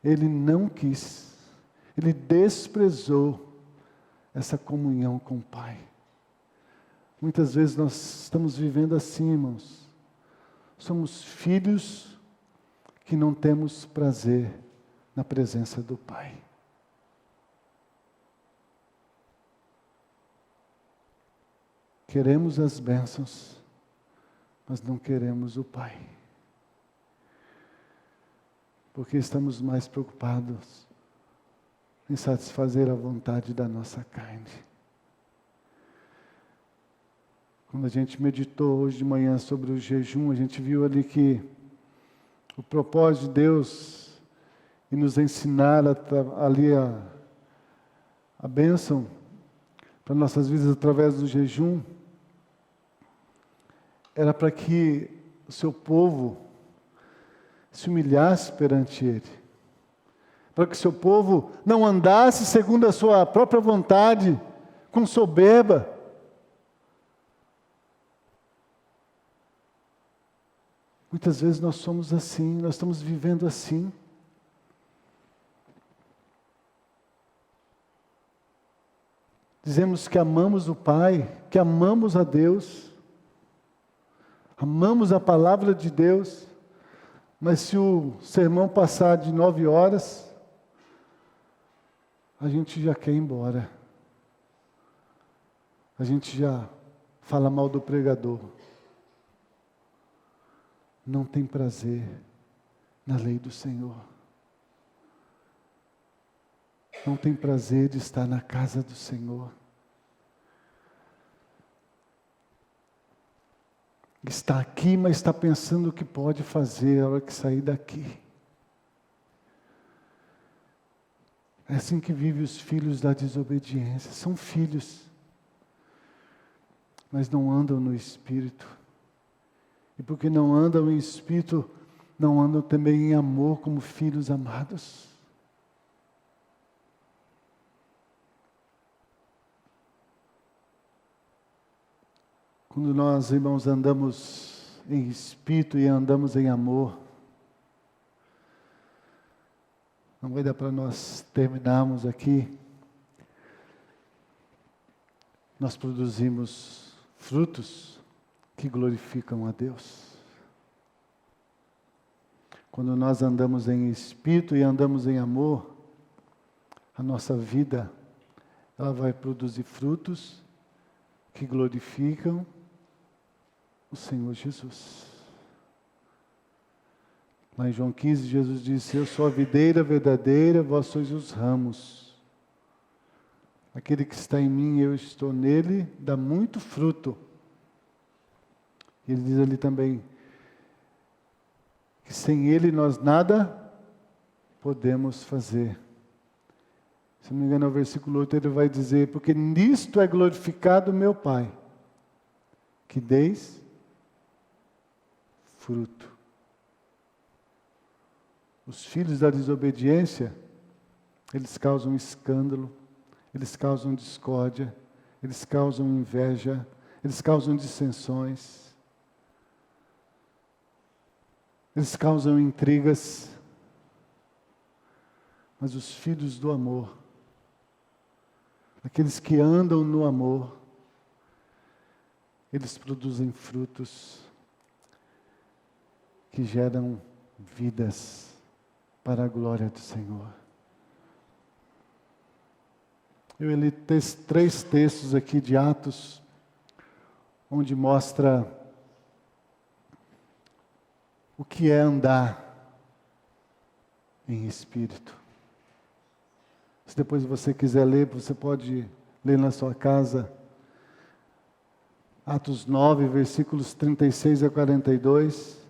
ele não quis. Ele desprezou essa comunhão com o pai. Muitas vezes nós estamos vivendo assim, irmãos. Somos filhos que não temos prazer na presença do pai. Queremos as bênçãos, mas não queremos o pai. Porque estamos mais preocupados em satisfazer a vontade da nossa carne. Quando a gente meditou hoje de manhã sobre o jejum, a gente viu ali que o propósito de Deus em nos ensinar ali a bênção para nossas vidas através do jejum, era para que o seu povo se humilhasse perante Ele. Para que o seu povo não andasse segundo a sua própria vontade, com soberba. Muitas vezes nós somos assim, nós estamos vivendo assim. Dizemos que amamos o Pai, que amamos a Deus, amamos a palavra de Deus, mas se o sermão passar de 9 horas, a gente já quer ir embora. A gente já fala mal do pregador. Não tem prazer na lei do Senhor. Não tem prazer de estar na casa do Senhor. Está aqui, mas está pensando o que pode fazer a hora que sair daqui. É assim que vivem os filhos da desobediência. São filhos, mas não andam no Espírito. E porque não andam em Espírito, não andam também em amor como filhos amados. Quando nós, irmãos, andamos em Espírito e andamos em amor, não vai dar para nós terminarmos aqui. Nós produzimos frutos que glorificam a Deus. Quando nós andamos em Espírito e andamos em amor, a nossa vida, ela vai produzir frutos que glorificam o Senhor Jesus. Lá em João 15, Jesus disse: eu sou a videira verdadeira, vós sois os ramos. Aquele que está em mim, eu estou nele, dá muito fruto. Ele diz ali também que sem Ele nós nada podemos fazer. Se não me engano, no versículo 8 ele vai dizer: porque nisto é glorificado meu Pai, que deis fruto. Os filhos da desobediência, eles causam escândalo, eles causam discórdia, eles causam inveja, eles causam dissensões. Eles causam intrigas, mas os filhos do amor, aqueles que andam no amor, eles produzem frutos que geram vidas para a glória do Senhor. Eu li 3 textos aqui de Atos, onde mostra o que é andar em Espírito. Se depois você quiser ler, você pode ler na sua casa. Atos 9, versículos 36 a 42.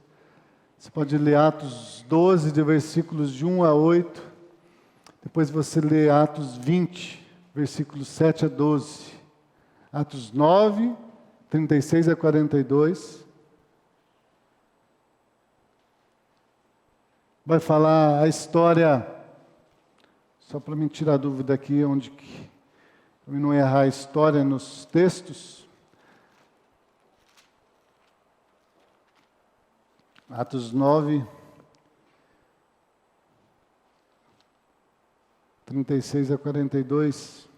Você pode ler Atos 12, de versículos de 1 a 8. Depois você lê Atos 20, versículos 7 a 12. Atos 9, 36 a 42. Vai falar a história Só para me tirar a dúvida aqui, onde que, para não errar a história nos textos. Atos 9, 36 a 42.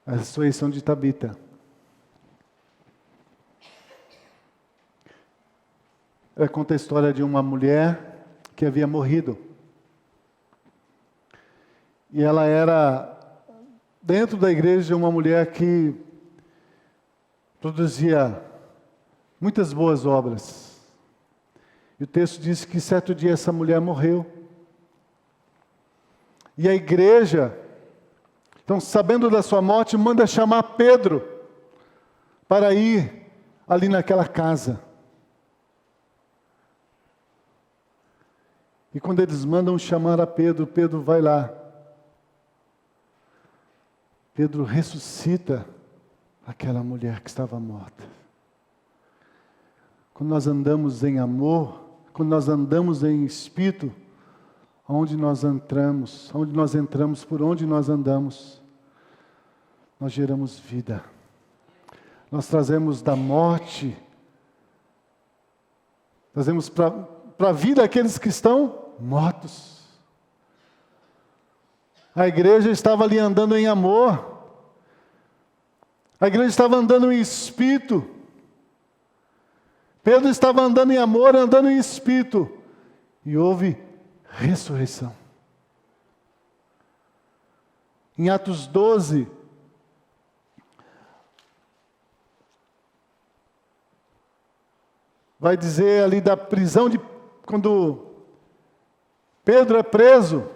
A ressurreição de Tabita. Ela conta a história de uma mulher que havia morrido. E ela era, dentro da igreja, uma mulher que produzia muitas boas obras. E o texto diz que certo dia essa mulher morreu. E a igreja, então, sabendo da sua morte, manda chamar Pedro para ir ali naquela casa. E quando eles mandam chamar a Pedro, Pedro vai lá. Pedro ressuscita aquela mulher que estava morta. Quando nós andamos em amor, quando nós andamos em espírito, onde nós entramos, por onde nós andamos, nós geramos vida. Nós trazemos da morte, trazemos para a vida aqueles que estão mortos. A igreja estava ali andando em amor. A igreja estava andando em espírito. Pedro estava andando em amor, andando em espírito. E houve ressurreição. Em Atos 12, vai dizer ali da prisão quando Pedro é preso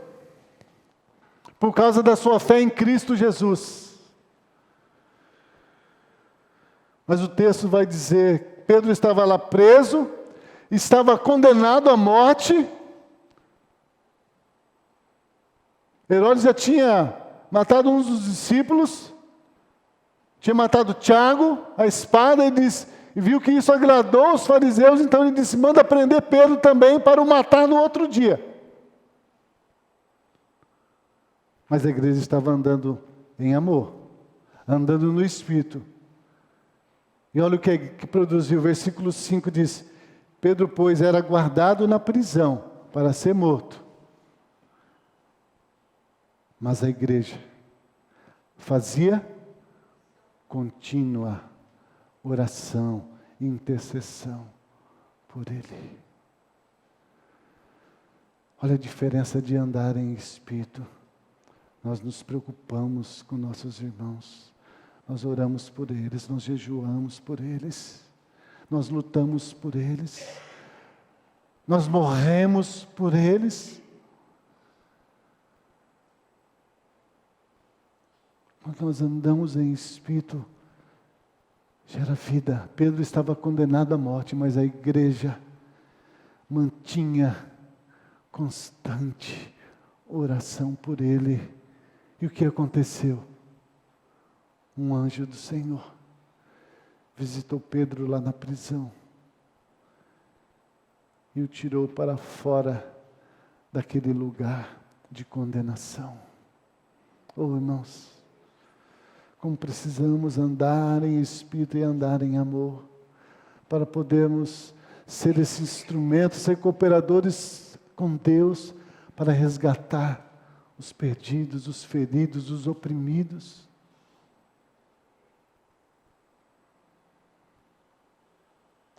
por causa da sua fé em Cristo Jesus. Mas o texto vai dizer, Pedro estava lá preso, estava condenado à morte. Herodes já tinha matado um dos discípulos, tinha matado Tiago, a espada, e viu que isso agradou os fariseus, então ele disse, manda prender Pedro também para o matar no outro dia. Mas a igreja estava andando em amor, andando no Espírito. E olha o que produziu, o versículo 5 diz, Pedro, pois, era guardado na prisão para ser morto. Mas a igreja fazia contínua oração e intercessão por ele. Olha a diferença de andar em espírito. Nós nos preocupamos com nossos irmãos. Nós oramos por eles, nós jejuamos por eles. Nós lutamos por eles. Nós morremos por eles. Quando nós andamos em espírito, gera vida. Pedro estava condenado à morte, mas a igreja mantinha constante oração por ele. E o que aconteceu? Um anjo do Senhor visitou Pedro lá na prisão e o tirou para fora daquele lugar de condenação. Oh, irmãos, como precisamos andar em espírito e andar em amor, para podermos ser esse instrumento, ser cooperadores com Deus, para resgatar os perdidos, os feridos, os oprimidos.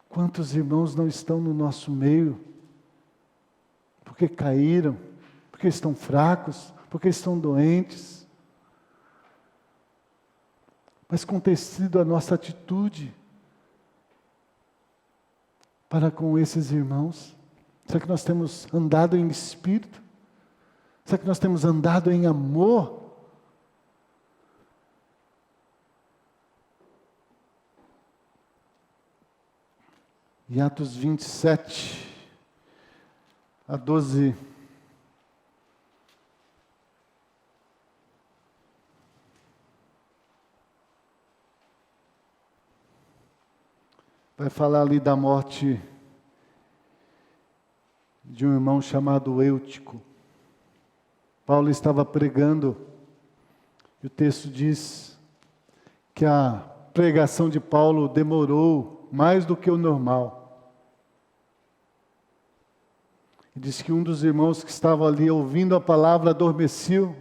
Quantos irmãos não estão no nosso meio, porque caíram, porque estão fracos, porque estão doentes. Mas como tem sido a nossa atitude para com esses irmãos? Será que nós temos andado em espírito? Será que nós temos andado em amor? Em Atos 27, a 12. Vai falar ali da morte de um irmão chamado Eutico. Paulo estava pregando, e o texto diz que a pregação de Paulo demorou mais do que o normal. E diz que um dos irmãos que estava ali ouvindo a palavra adormeceu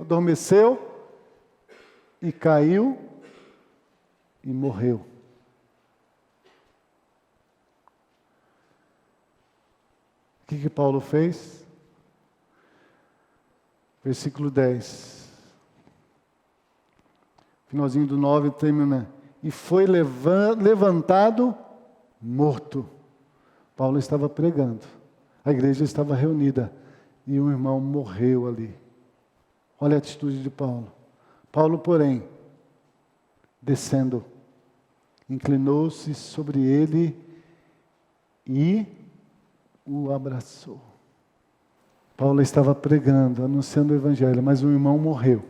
e caiu e morreu. O que Paulo fez? Versículo 10. Finalzinho do 9 termina. E foi levantado morto. Paulo estava pregando. A igreja estava reunida. E um irmão morreu ali. Olha a atitude de Paulo. Paulo, porém, descendo, inclinou-se sobre ele e o abraçou. Paulo estava pregando, anunciando o evangelho, mas um irmão morreu.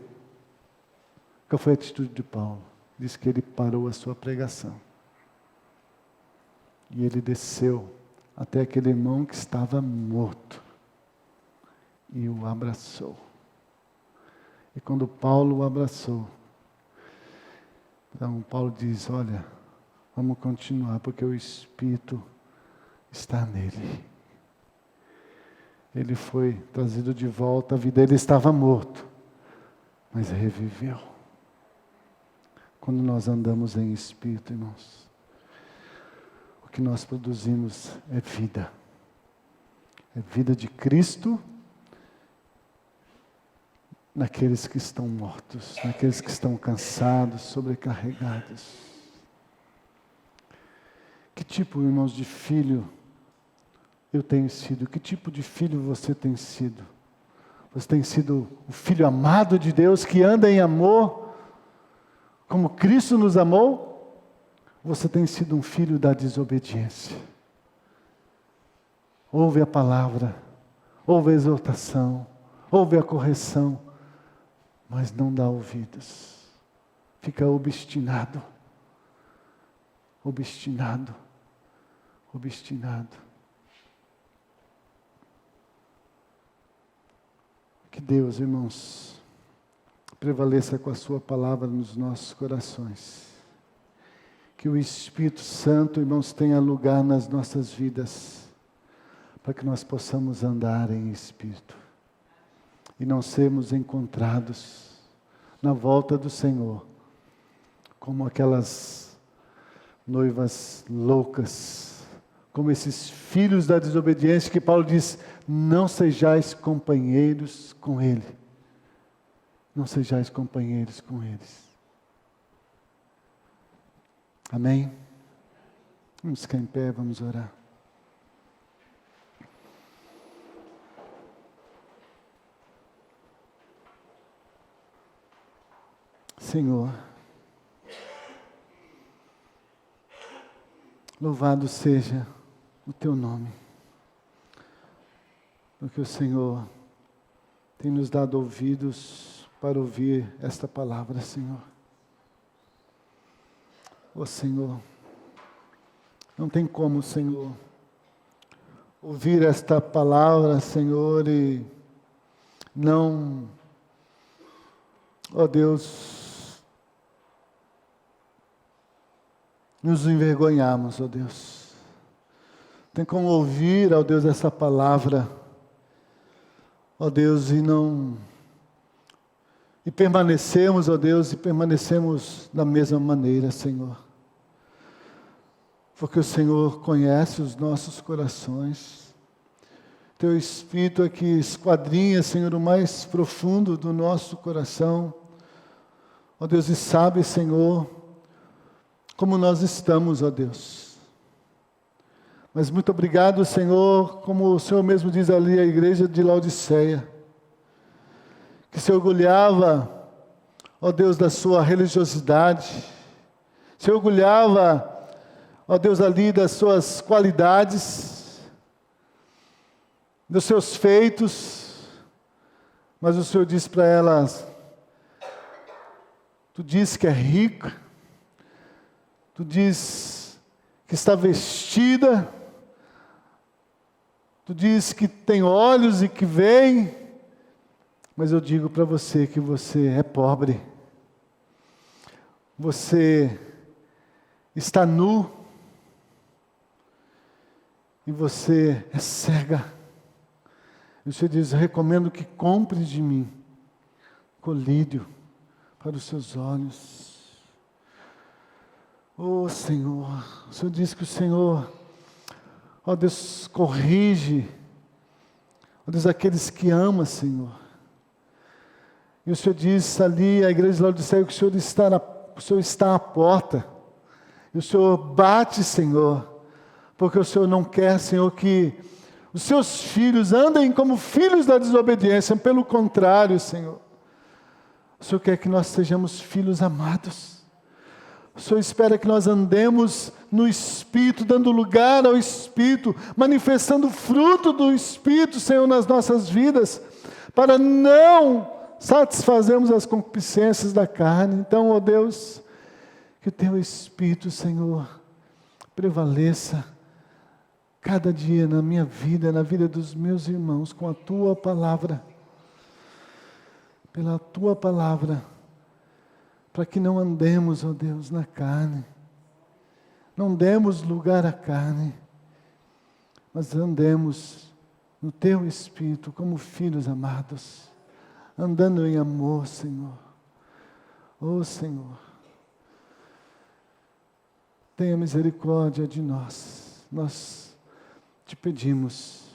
Qual foi a atitude de Paulo? Diz que ele parou a sua pregação. E ele desceu até aquele irmão que estava morto. E o abraçou. E quando Paulo o abraçou, então Paulo diz, olha, vamos continuar, porque o Espírito está nele. Ele foi trazido de volta, a vida dele estava morto, mas reviveu. Quando nós andamos em Espírito, irmãos, o que nós produzimos é vida. É vida de Cristo naqueles que estão mortos, naqueles que estão cansados, sobrecarregados. Que tipo, irmãos, de filho eu tenho sido? Que tipo de filho você tem sido? Você tem sido o filho amado de Deus que anda em amor, como Cristo nos amou? Você tem sido um filho da desobediência? Ouve a palavra, ouve a exortação, ouve a correção, mas não dá ouvidos. Fica obstinado. Obstinado. Que Deus, irmãos, prevaleça com a sua palavra nos nossos corações. Que o Espírito Santo, irmãos, tenha lugar nas nossas vidas, para que nós possamos andar em Espírito. E não sermos encontrados na volta do Senhor, como aquelas noivas loucas, como esses filhos da desobediência que Paulo diz, não sejais companheiros com ele. Não sejais companheiros com eles. Amém? Vamos ficar em pé, vamos orar. Senhor, louvado seja o Teu nome, porque o Senhor tem nos dado ouvidos para ouvir esta palavra, Senhor. Ó Senhor, não tem como, Senhor, ouvir esta palavra, Senhor, e não, ó Deus, nos envergonharmos, ó Deus. Tem como ouvir, ó Deus, essa palavra, ó Deus, e permanecemos, ó Deus, e permanecemos da mesma maneira, Senhor. Porque o Senhor conhece os nossos corações. Teu Espírito é que esquadrinha, Senhor, o mais profundo do nosso coração. Ó Deus, e sabe, Senhor, como nós estamos, ó Deus. Mas muito obrigado, Senhor, como o Senhor mesmo diz ali, a igreja de Laodiceia, que se orgulhava, ó Deus, da sua religiosidade, se orgulhava, ó Deus, ali das suas qualidades, dos seus feitos, mas o Senhor disse para elas, tu diz que é rica, tu diz que está vestida, Tu diz que tem olhos e que veem, mas eu digo para você que você é pobre. Você está nu e você é cega. E o Senhor diz, eu recomendo que compre de mim colírio para os seus olhos. Oh Senhor, o Senhor diz que o Senhor, ó Deus, corrige, ó Deus, aqueles que ama, Senhor. E o Senhor diz ali, a igreja de Laodiceia, que o Senhor está à porta. E o Senhor bate, Senhor, porque o Senhor não quer, Senhor, que os seus filhos andem como filhos da desobediência. Pelo contrário, Senhor, o Senhor quer que nós sejamos filhos amados. O Senhor espera que nós andemos no Espírito, dando lugar ao Espírito, manifestando o fruto do Espírito, Senhor, nas nossas vidas, para não satisfazermos as concupiscências da carne. Então, ó Deus, que o Teu Espírito, Senhor, prevaleça cada dia na minha vida, na vida dos meus irmãos, com a Tua Palavra, pela Tua Palavra, para que não andemos, ó Deus, na carne, não demos lugar à carne, mas andemos no Teu Espírito como filhos amados, andando em amor, Senhor. Ó Senhor, tenha misericórdia de nós te pedimos,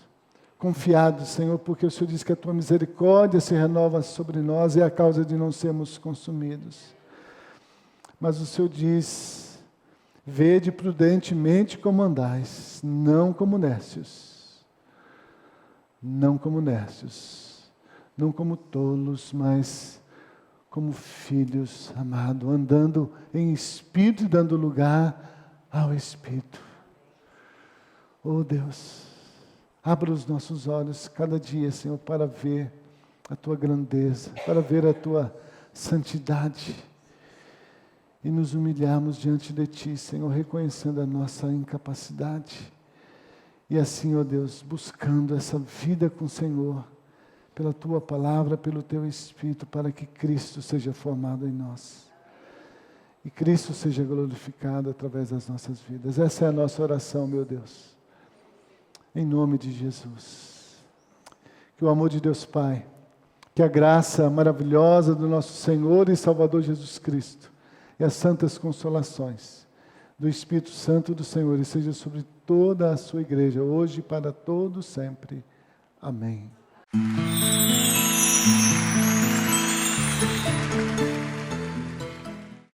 confiados, Senhor, porque o Senhor diz que a Tua misericórdia se renova sobre nós e é a causa de não sermos consumidos. Mas o Senhor diz, vede prudentemente como andais, não como nércios, não como tolos, mas como filhos amados, andando em Espírito e dando lugar ao Espírito. Oh Deus, abra os nossos olhos cada dia, Senhor, para ver a Tua grandeza, para ver a Tua santidade e nos humilharmos diante de Ti, Senhor, reconhecendo a nossa incapacidade e assim, ó Deus, buscando essa vida com o Senhor, pela Tua Palavra, pelo Teu Espírito, para que Cristo seja formado em nós e Cristo seja glorificado através das nossas vidas. Essa é a nossa oração, meu Deus. Em nome de Jesus. Que o amor de Deus Pai, que a graça maravilhosa do nosso Senhor e Salvador Jesus Cristo e as santas consolações do Espírito Santo do Senhor e seja sobre toda a sua igreja, hoje e para todo sempre. Amém.